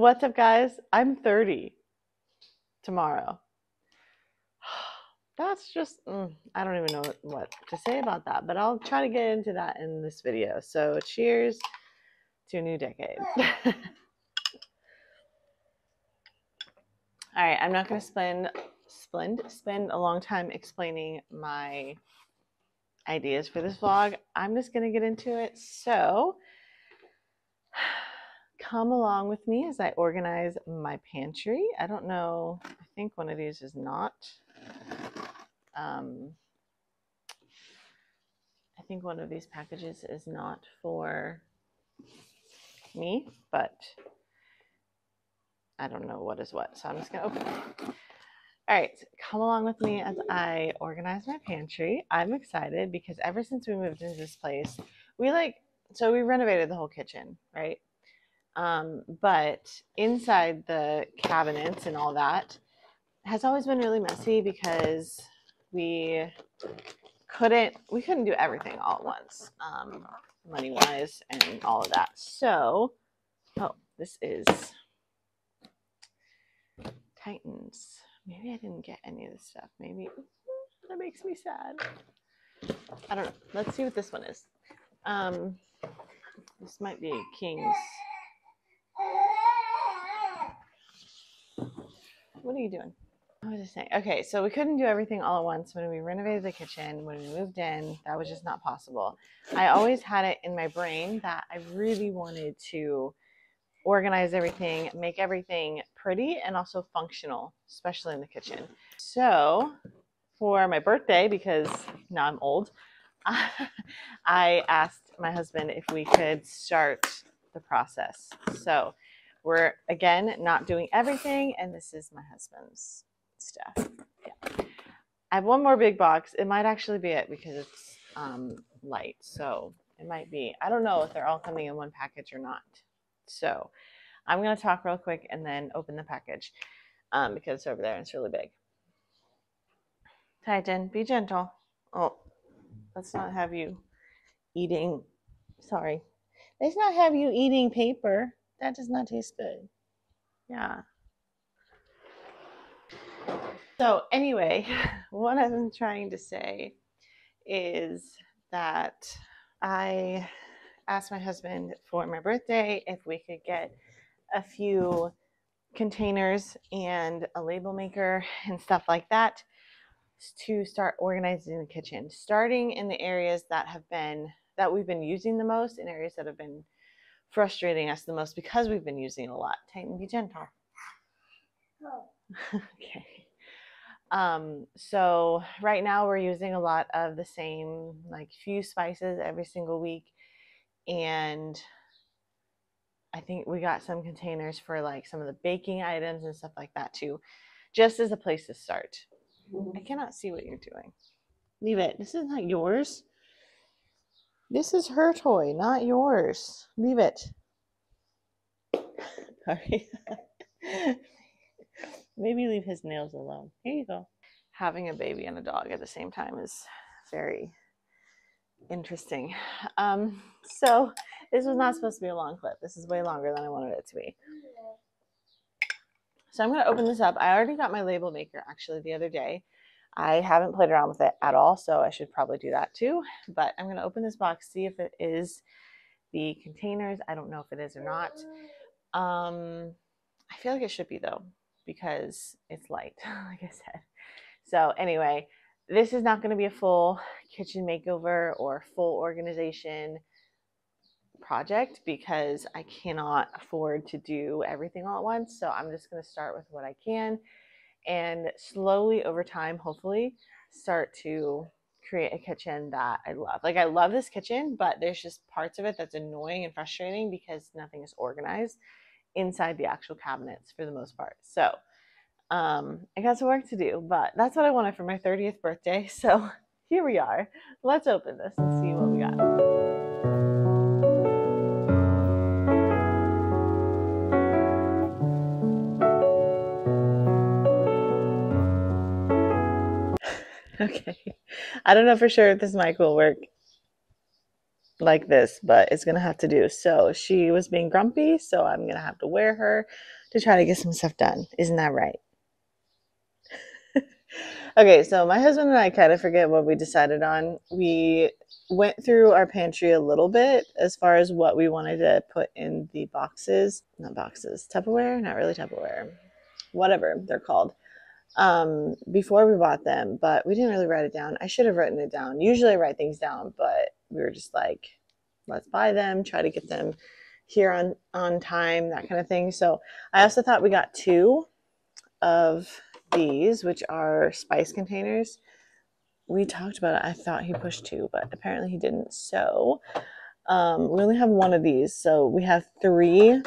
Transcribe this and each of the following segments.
What's up, guys? I'm 30 tomorrow. That's just, I don't even know what to say about that, but I'll try to get into that in this video. So cheers to a new decade. All right, I'm not going to spend a long time explaining my ideas for this vlog. I'm just going to get into it. So come along with me as I organize my pantry. I don't know, I think one of these is not. I think one of these packages is not for me, but I don't know what is what, so I'm just gonna open it. All right, come along with me as I organize my pantry. I'm excited because ever since we moved into this place, we renovated the whole kitchen, right? But inside the cabinets and all that has always been really messy because we couldn't do everything all at once, money wise and all of that. So, oh, this is Titans. Maybe I didn't get any of this stuff. Maybe that makes me sad. I don't know. Let's see what this one is. This might be King's. What are you doing? I was just saying. Okay, so we couldn't do everything all at once when we renovated the kitchen. When we moved in, that was just not possible. I always had it in my brain that I really wanted to organize everything, make everything pretty and also functional, especially in the kitchen. So for my birthday, because now I'm old, I asked my husband if we could start the process. So we're, again, not doing everything, and this is my husband's stuff. Yeah. I have one more big box. It might actually be it because it's light, so it might be. I don't know if they're all coming in one package or not. So I'm going to talk real quick and then open the package because it's over there and it's really big. Titan, be gentle. Oh, let's not have you eating. Sorry. Let's not have you eating paper. That does not taste good. Yeah. So anyway, what I'm trying to say is that I asked my husband for my birthday if we could get a few containers and a label maker and stuff like that to start organizing the kitchen, starting in the areas that we've been using the most, in areas that have been frustrating us the most because we've been using a lot. Titan, be gentle. Oh. Okay. So right now we're using a lot of the same, like, few spices every single week, and I think we got some containers for like some of the baking items and stuff like that too, just as a place to start. I cannot see what you're doing. Leave it. This is not yours. This is her toy, not yours. Leave it. Sorry. Maybe leave his nails alone. Here you go. Having a baby and a dog at the same time is very interesting. So this was not supposed to be a long clip. This is way longer than I wanted it to be. So I'm going to open this up. I already got my label maker actually the other day. I haven't played around with it at all, so I should probably do that too. But I'm going to open this box, see if it is the containers. I don't know if it is or not. I feel like it should be though, because it's light, like I said. So anyway, this is not going to be a full kitchen makeover or full organization project because I cannot afford to do everything all at once. So I'm just going to start with what I can and slowly over time, hopefully, start to create a kitchen that I love. Like, I love this kitchen, but there's just parts of it that's annoying and frustrating because nothing is organized inside the actual cabinets for the most part. So I got some work to do, but that's what I wanted for my 30th birthday. So here we are. Let's open this and see what we got. Okay, I don't know for sure if this mic will work. like this, but it's gonna have to do. So she was being grumpy, so I'm gonna have to wear her to try to get some stuff done. Isn't that right? Okay, so my husband and I kind of forget what we decided on. We went through our pantry a little bit as far as what we wanted to put in the boxes. Not boxes, Tupperware, not really Tupperware, whatever they're called, before we bought them, but we didn't really write it down. I should have written it down. Usually I write things down, but we were just like, let's buy them, try to get them here on time, that kind of thing. So I also thought we got 2 of these, which are spice containers. We talked about it. I thought he pushed 2, but apparently he didn't. So we only have 1 of these. So we have 3.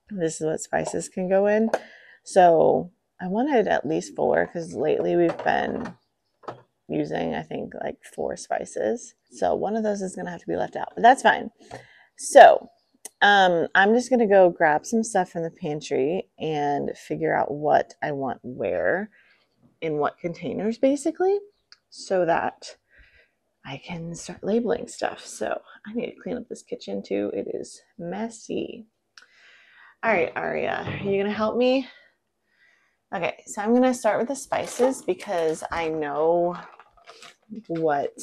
This is what spices can go in. So I wanted at least 4 because lately we've been using, I think, like 4 spices. So one of those is going to have to be left out, but that's fine. So I'm just going to go grab some stuff from the pantry and figure out what I want where in what containers, basically, so that I can start labeling stuff. So I need to clean up this kitchen too. It is messy. All right, Aria, are you going to help me? Okay, so I'm going to start with the spices because I know what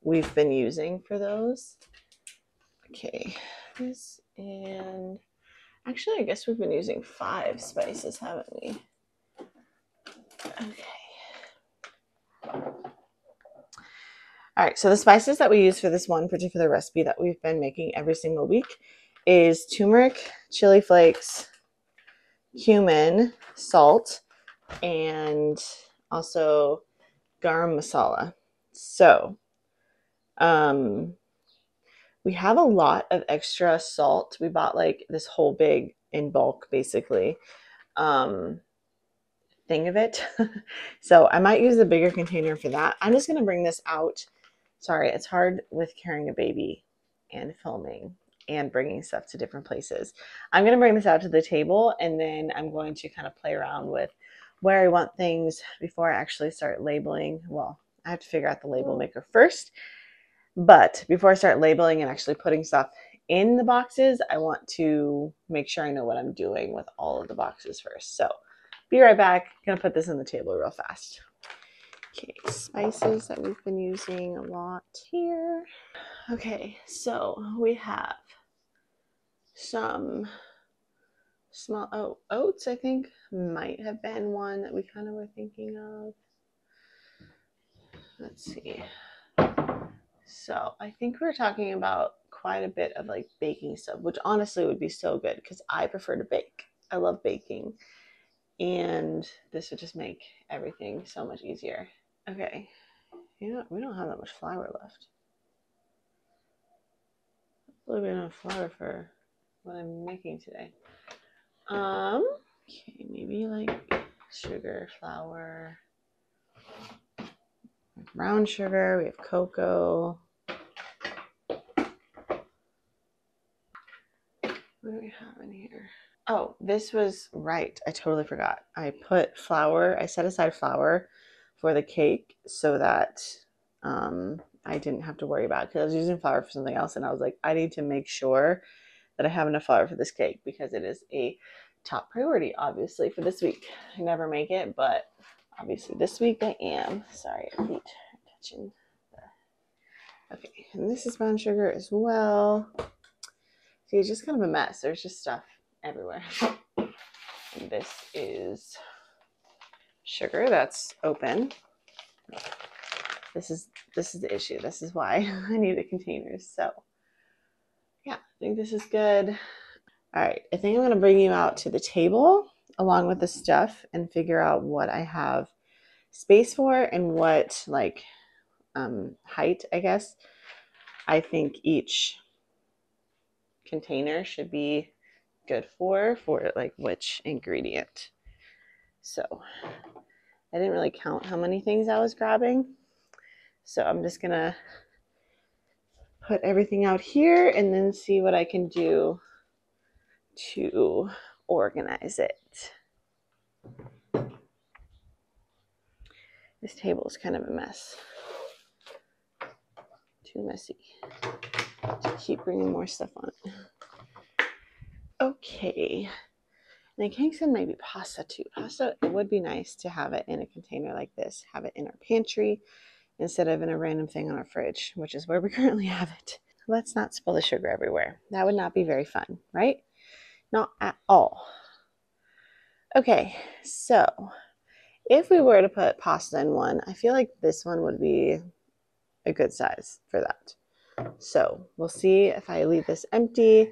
we've been using for those. Okay, this, and actually I guess we've been using 5 spices, haven't we? Okay. All right, so the spices that we use for this one particular recipe that we've been making every single week is turmeric, chili flakes, cumin, salt, and also garam masala. So we have a lot of extra salt. We bought like this whole big in bulk, basically, thing of it. So I might use a bigger container for that. I'm just going to bring this out. Sorry, it's hard with carrying a baby and filming and bringing stuff to different places. I'm going to bring this out to the table, and then I'm going to kind of play around with where I want things before I actually start labeling. Well, I have to figure out the label maker first. But before I start labeling and actually putting stuff in the boxes, I want to make sure I know what I'm doing with all of the boxes first. So be right back. I'm going to put this on the table real fast. Okay, spices that we've been using a lot here. Okay, so we have some small oats, I think might have been one that we kind of were thinking of. Let's see. So I think we're talking about quite a bit of like baking stuff, which honestly would be so good because I prefer to bake. I love baking, and this would just make everything so much easier. Okay, you know, we don't have that much flour left. Hopefully we don't have flour for what I'm making today. Okay, maybe like sugar, flour, brown sugar, we have cocoa. What do we have in here? Oh, this was right. I totally forgot. I put flour. I set aside flour for the cake so that I didn't have to worry about it because I was using flour for something else, and I was like, I need to make sure that I have enough flour for this cake because it is a top priority, obviously, for this week. I never make it, but obviously this week I am. Sorry, feet are touching. Okay, and this is brown sugar as well. See, it's just kind of a mess. There's just stuff everywhere. And this is sugar that's open. This is the issue. This is why I need the containers. So yeah, I think this is good. All right, I think I'm going to bring you out to the table along with the stuff and figure out what I have space for and what like height, I guess, I think each container should be good for like which ingredient. So I didn't really count how many things I was grabbing. So I'm just going to put everything out here and then see what I can do to organize it. This table is kind of a mess. Too messy. to keep bringing more stuff on it. Okay. And I think some maybe pasta too. Pasta, it would be nice to have it in a container like this, have it in our pantry instead of in a random thing on our fridge, which is where we currently have it. Let's not spill the sugar everywhere. That would not be very fun, right? Not at all. Okay, so if we were to put pasta in one, I feel like this one would be a good size for that. So we'll see if I leave this empty.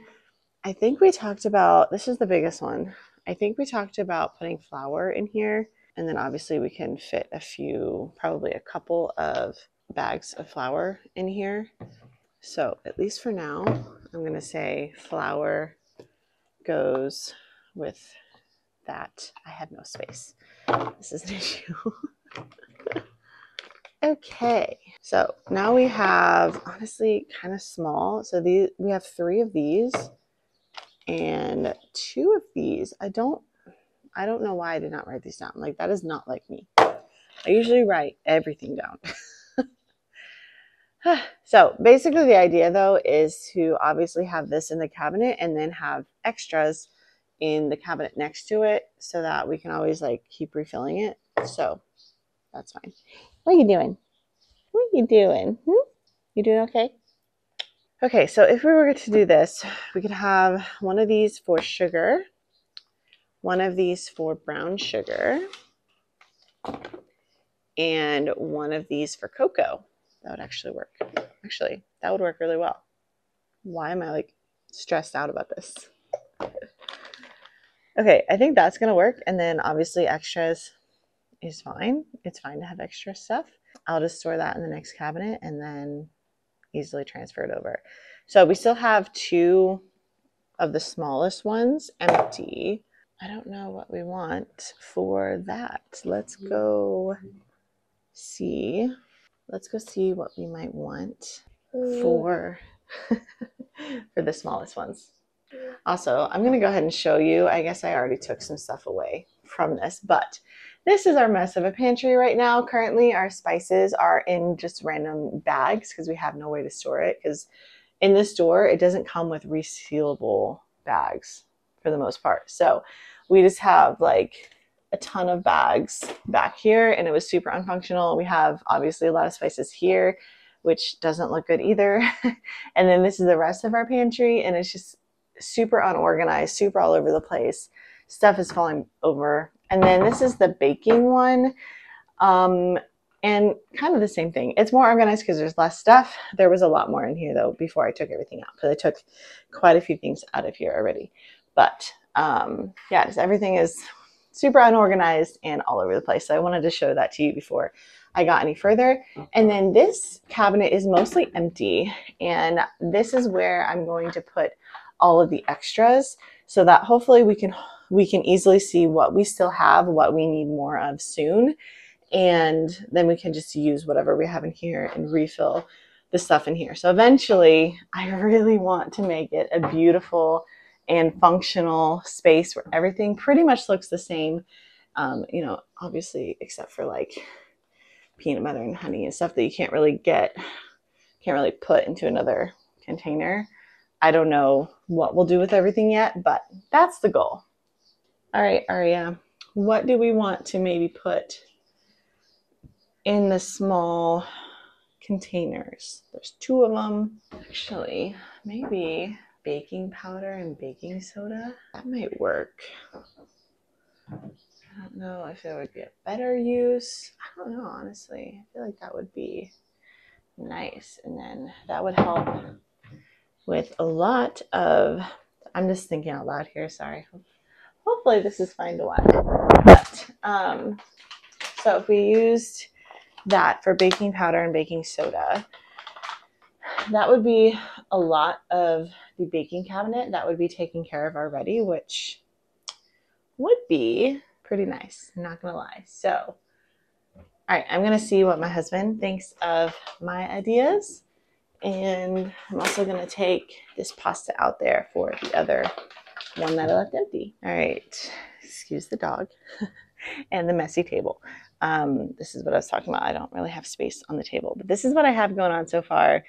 I think we talked about, this is the biggest one. I think we talked about putting flour in here, and then obviously we can fit a few, probably a couple of bags of flour in here. So at least for now, I'm gonna say flour goes with that. I had no space. This is an issue. Okay, so now we have, honestly, kind of small. So we have 3 of these and 2 of these. I don't know why I did not write these down. Like, that is not like me. I usually write everything down. So basically the idea though is to obviously have this in the cabinet and then have extras in the cabinet next to it so that we can always like keep refilling it. So that's fine. What are you doing? What are you doing? You doing okay? Okay, so if we were to do this, we could have one of these for sugar, one of these for brown sugar, and one of these for cocoa. That would actually work. Actually, that would work really well. Why am I like stressed out about this? Okay, I think that's gonna work. And then obviously extras is fine. It's fine to have extra stuff. I'll just store that in the next cabinet and then easily transfer it over. So we still have 2 of the smallest ones empty. I don't know what we want for that. Let's go see. Let's go see what we might want for for the smallest ones. Also, I'm going to go ahead and show you. I guess I already took some stuff away from this, but this is our mess of a pantry right now. Currently, our spices are in just random bags because we have no way to store it, because in this store, it doesn't come with resealable bags for the most part. So we just have like a ton of bags back here, and it was super unfunctional. We have obviously a lot of spices here, which doesn't look good either. And then this is the rest of our pantry, and it's just super unorganized, super all over the place. Stuff is falling over. And then this is the baking one. And kind of the same thing. It's more organized because there's less stuff. There was a lot more in here though before I took everything out, because I took quite a few things out of here already. But yeah, just everything is super unorganized and all over the place. So I wanted to show that to you before I got any further. And then this cabinet is mostly empty, and this is where I'm going to put all of the extras so that hopefully we can easily see what we still have, what we need more of soon. And then we can just use whatever we have in here and refill the stuff in here. So eventually I really want to make it a beautiful and functional space where everything pretty much looks the same. You know, obviously, except for like peanut butter and honey and stuff that you can't really put into another container. I don't know what we'll do with everything yet, but that's the goal. All right, Aria, what do we want to maybe put in the small containers? There's 2 of them. Actually, maybe baking powder and baking soda. That might work. I don't know if it would be a better use. I don't know, honestly. I feel like that would be nice. And then that would help with a lot of, I'm just thinking out loud here, sorry. Hopefully this is fine to watch. But, so if we used that for baking powder and baking soda, that would be a lot of the baking cabinet that would be taken care of already, which would be pretty nice, I'm not gonna lie. So, all right, I'm gonna see what my husband thinks of my ideas. And I'm also gonna take this pasta out there for the other one that I left empty. All right, excuse the dog and the messy table. This is what I was talking about. I don't really have space on the table, but this is what I have going on so far.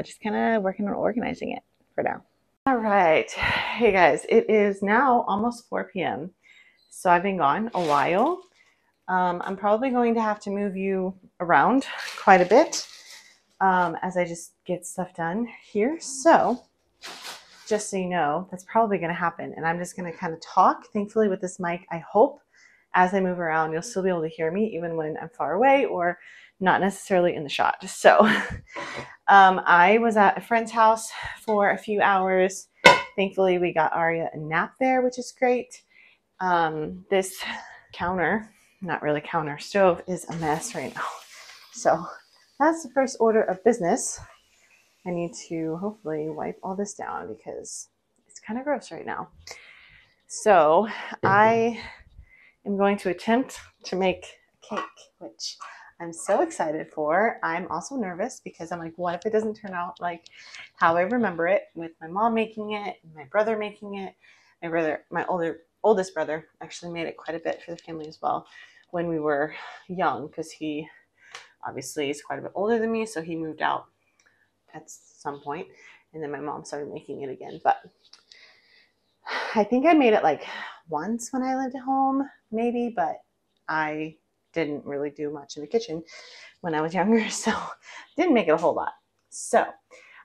just kind of working on organizing it for now. All right. Hey guys, it is now almost 4 p.m. So I've been gone a while. I'm probably going to have to move you around quite a bit as I just get stuff done here. So just so you know, that's probably going to happen. And I'm just going to kind of talk. Thankfully with this mic, I hope as I move around, you'll still be able to hear me even when I'm far away or not necessarily in the shot. So I was at a friend's house for a few hours. Thankfully, we got Aria a nap there, which is great. This counter, not really counter, stove is a mess right now. So that's the first order of business. I need to hopefully wipe all this down because it's kind of gross right now. So I am going to attempt to make a cake, which I'm so excited for. I'm also nervous because I'm like, what if it doesn't turn out like how I remember it, with my mom making it, and my brother making it. My oldest brother actually made it quite a bit for the family as well when we were young, because he obviously is quite a bit older than me, so he moved out at some point, and then my mom started making it again. But I think I made it like once when I lived at home, maybe, but I didn't really do much in the kitchen when I was younger, so didn't make it a whole lot. So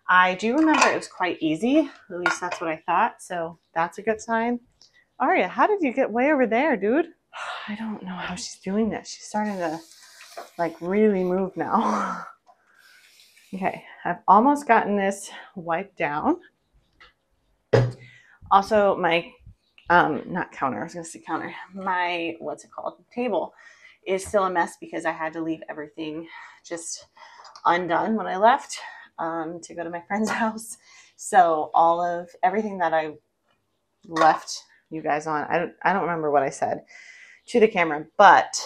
I do remember it was quite easy, at least that's what I thought, so that's a good sign. Aria, how did you get way over there, dude? I don't know how she's doing this. She's starting to like really move now. Okay, I've almost gotten this wiped down. Also, my not counter, I was gonna say counter, my, what's it called, table is still a mess because I had to leave everything just undone when I left to go to my friend's house. So all of everything that I left you guys on, I don't remember what I said to the camera, but,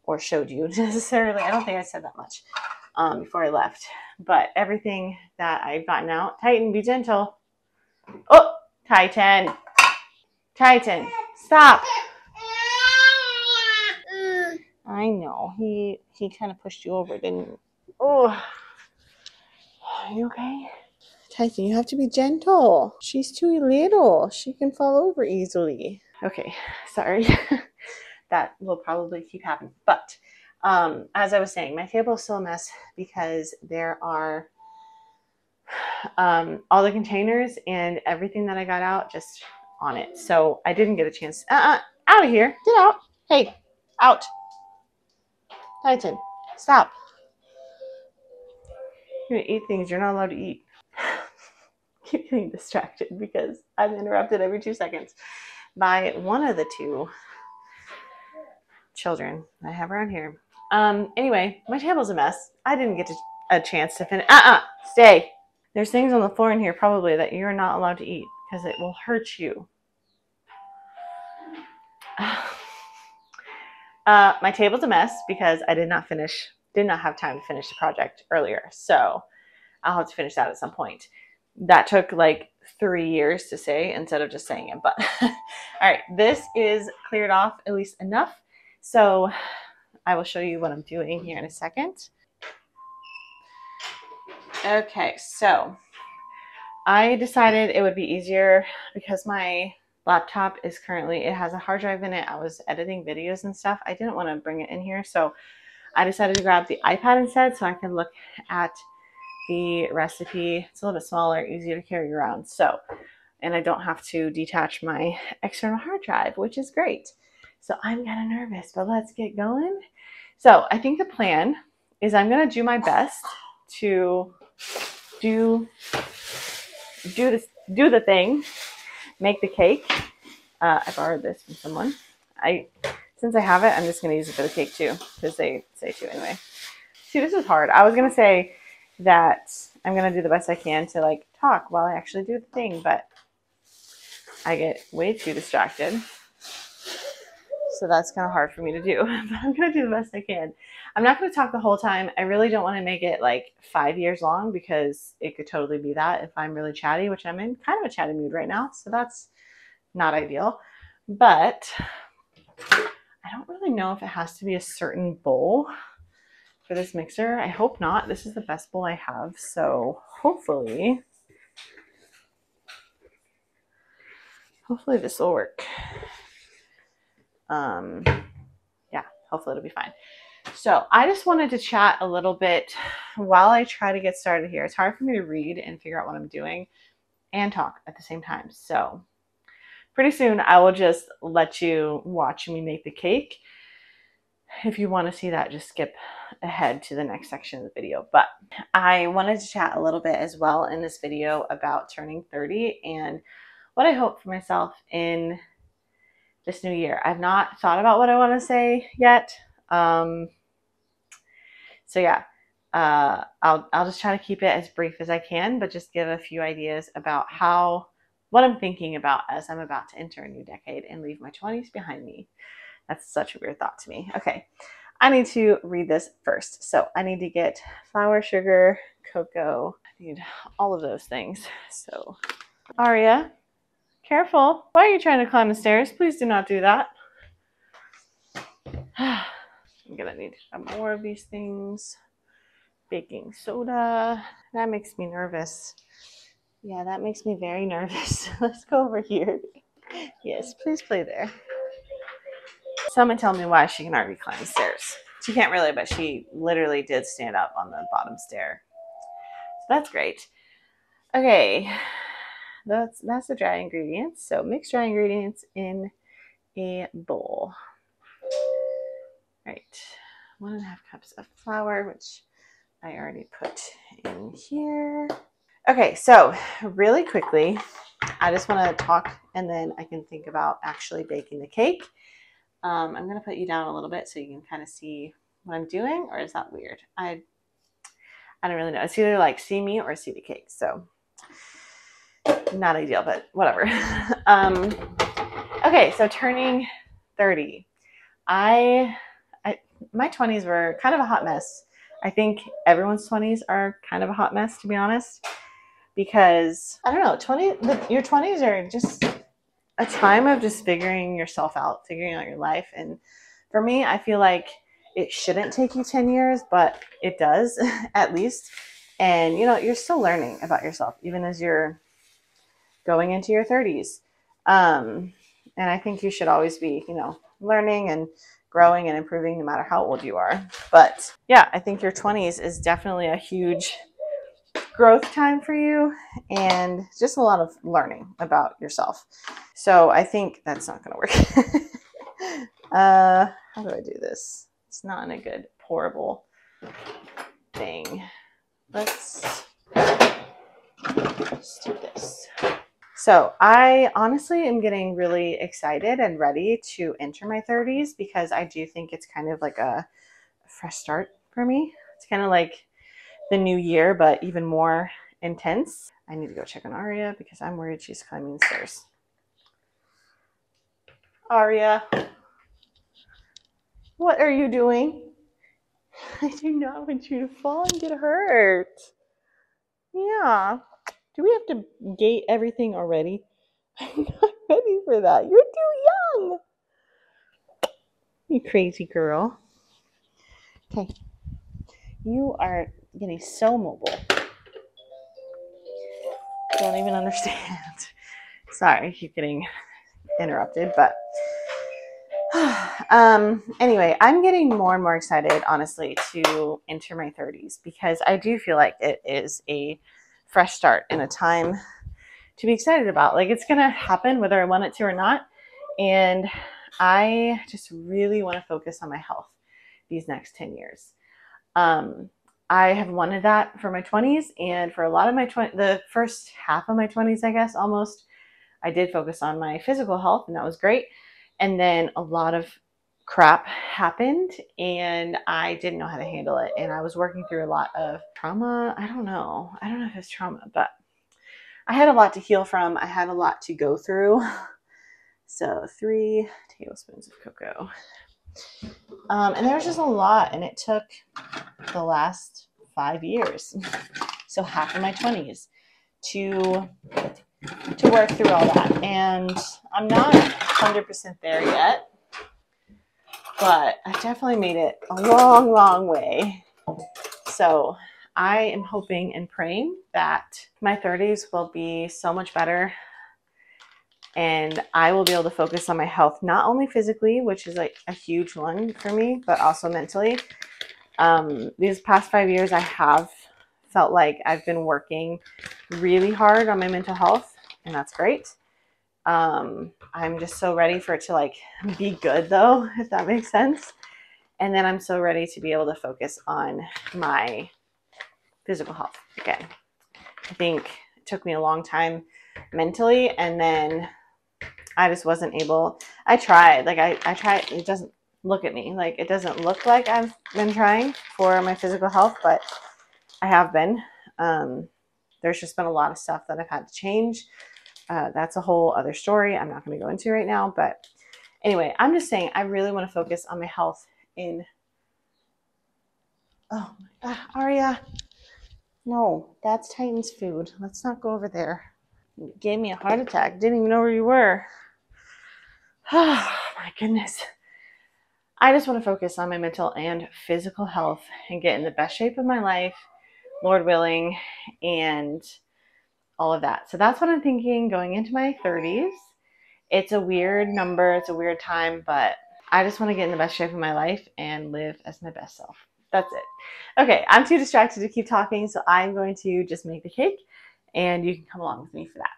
or showed you necessarily, I don't think I said that much before I left, but everything that I've gotten out. Titan, be gentle. Oh, Titan, stop. I know, he kind of pushed you over, didn't he? Oh, are you okay? Titan, you have to be gentle. She's too little. She can fall over easily. Okay, sorry. That will probably keep happening. But as I was saying, my table is still a mess because there are all the containers and everything that I got out just on it. So I didn't get a chance. Out of here. Get out. Hey, out. Titan, stop. You're going to eat things you're not allowed to eat. Keep getting distracted because I'm interrupted every 2 seconds by one of the two children I have around here. Anyway, my table's a mess. I didn't get a chance to finish. Stay. There's things on the floor in here probably that you're not allowed to eat because it will hurt you. My table's a mess because I did not have time to finish the project earlier. So I'll have to finish that at some point. That took like 3 years to say instead of just saying it. But all right, this is cleared off at least enough. So I will show you what I'm doing here in a second. Okay, so I decided it would be easier because my laptop is currently, it has a hard drive in it. I was editing videos and stuff. I didn't want to bring it in here, so I decided to grab the iPad instead so I can look at the recipe. It's a little bit smaller, easier to carry around. So, and I don't have to detach my external hard drive, which is great. So I'm kind of nervous, but let's get going. So I think the plan is I'm going to do my best to do the thing, make the cake. I borrowed this from someone. Since I have it, I'm just going to use it for the cake too, because they say to anyway. See, this is hard. I was going to say that I'm going to do the best I can to like talk while I actually do the thing, but I get way too distracted. So that's kind of hard for me to do, but I'm going to do the best I can. I'm not going to talk the whole time. I really don't want to make it like 5 years long because it could totally be that if I'm really chatty, which I'm in kind of a chatty mood right now. So that's not ideal, but I don't really know if it has to be a certain bowl for this mixer. I hope not. This is the best bowl I have, so hopefully this will work. Yeah, hopefully it'll be fine. So I just wanted to chat a little bit while I try to get started here. It's hard for me to read and figure out what I'm doing and talk at the same time. So pretty soon I will just let you watch me make the cake. If you want to see that, just skip ahead to the next section of the video. But I wanted to chat a little bit as well in this video about turning 30 and what I hope for myself in this new year. I've not thought about what I want to say yet. So yeah, I'll just try to keep it as brief as I can, but just give a few ideas about what I'm thinking about as I'm about to enter a new decade and leave my 20s behind me. That's such a weird thought to me. Okay, I need to read this first. So I need to get flour, sugar, cocoa. I need all of those things. So Aria, careful. Why are you trying to climb the stairs? Please do not do that. I'm gonna need more of these things. Baking soda. That makes me nervous. Yeah, that makes me very nervous. Let's go over here. Yes, please play there. Someone tell me why she can already climb the stairs. She can't really, but she literally did stand up on the bottom stair. So that's great. Okay, that's the dry ingredients. So mix dry ingredients in a bowl. Right, 1.5 cups of flour, which I already put in here. Okay, so really quickly, I just want to talk and then I can think about actually baking the cake. I'm going to put you down a little bit so you can kind of see what I'm doing, or is that weird? I don't really know. It's either like see me or see the cake, so not ideal, but whatever. Okay, so turning 30. My 20s were kind of a hot mess. I think everyone's 20s are kind of a hot mess, to be honest, because I don't know, your 20s are just a time of just figuring yourself out, figuring out your life. And for me, I feel like it shouldn't take you 10 years, but it does at least. And you know, you're still learning about yourself, even as you're going into your 30s. And I think you should always be, you know, learning and growing and improving no matter how old you are. But yeah, I think your 20s is definitely a huge growth time for you and just a lot of learning about yourself. So I think that's not going to work. How do I do this? It's not in a good pourable thing. Let's do this. So I honestly am getting really excited and ready to enter my 30s because I do think it's kind of like a fresh start for me. It's kind of like the new year, but even more intense. I need to go check on Aria because I'm worried she's climbing the stairs. Aria, what are you doing? I do not want you to fall and get hurt. Yeah. Do we have to gate everything already? I'm not ready for that. You're too young. You crazy girl. Okay. You are getting so mobile. Don't even understand. Sorry, I keep getting interrupted, but anyway, I'm getting more and more excited, honestly, to enter my 30s because I do feel like it is a fresh start and a time to be excited about. Like, it's gonna happen whether I want it to or not, and I just really want to focus on my health these next 10 years. I have wanted that for my 20s, and for a lot of my the first half of my 20s, I guess, almost, I did focus on my physical health, and that was great. And then a lot of crap happened, and I didn't know how to handle it. And I was working through a lot of trauma. I don't know if it's trauma, but I had a lot to heal from. I had a lot to go through. So 3 tablespoons of cocoa. And there was just a lot, and it took the last 5 years, so half of my 20s, to work through all that. And I'm not 100% there yet, but I definitely made it a long, long way. So I am hoping and praying that my 30s will be so much better and I will be able to focus on my health, not only physically, which is like a huge one for me, but also mentally. These past 5 years, I have felt like I've been working really hard on my mental health, and that's great. I'm just so ready for it to like be good though, if that makes sense. And then I'm so ready to be able to focus on my physical health again. I think it took me a long time mentally, and then I just wasn't able. I tried, like I tried. It doesn't look at me. Like it doesn't look like I've been trying for my physical health, but I have been. There's just been a lot of stuff that I've had to change. That's a whole other story I'm not going to go into right now. But anyway, I'm just saying I really want to focus on my health in. Oh, Aria. No, that's Titan's food. Let's not go over there. You gave me a heart attack. Didn't even know where you were. Oh, my goodness. I just want to focus on my mental and physical health and get in the best shape of my life, Lord willing, and all of that. So that's what I'm thinking going into my 30s. It's a weird number. It's a weird time, but I just want to get in the best shape of my life and live as my best self. That's it. Okay, I'm too distracted to keep talking, so I'm going to just make the cake, and you can come along with me for that.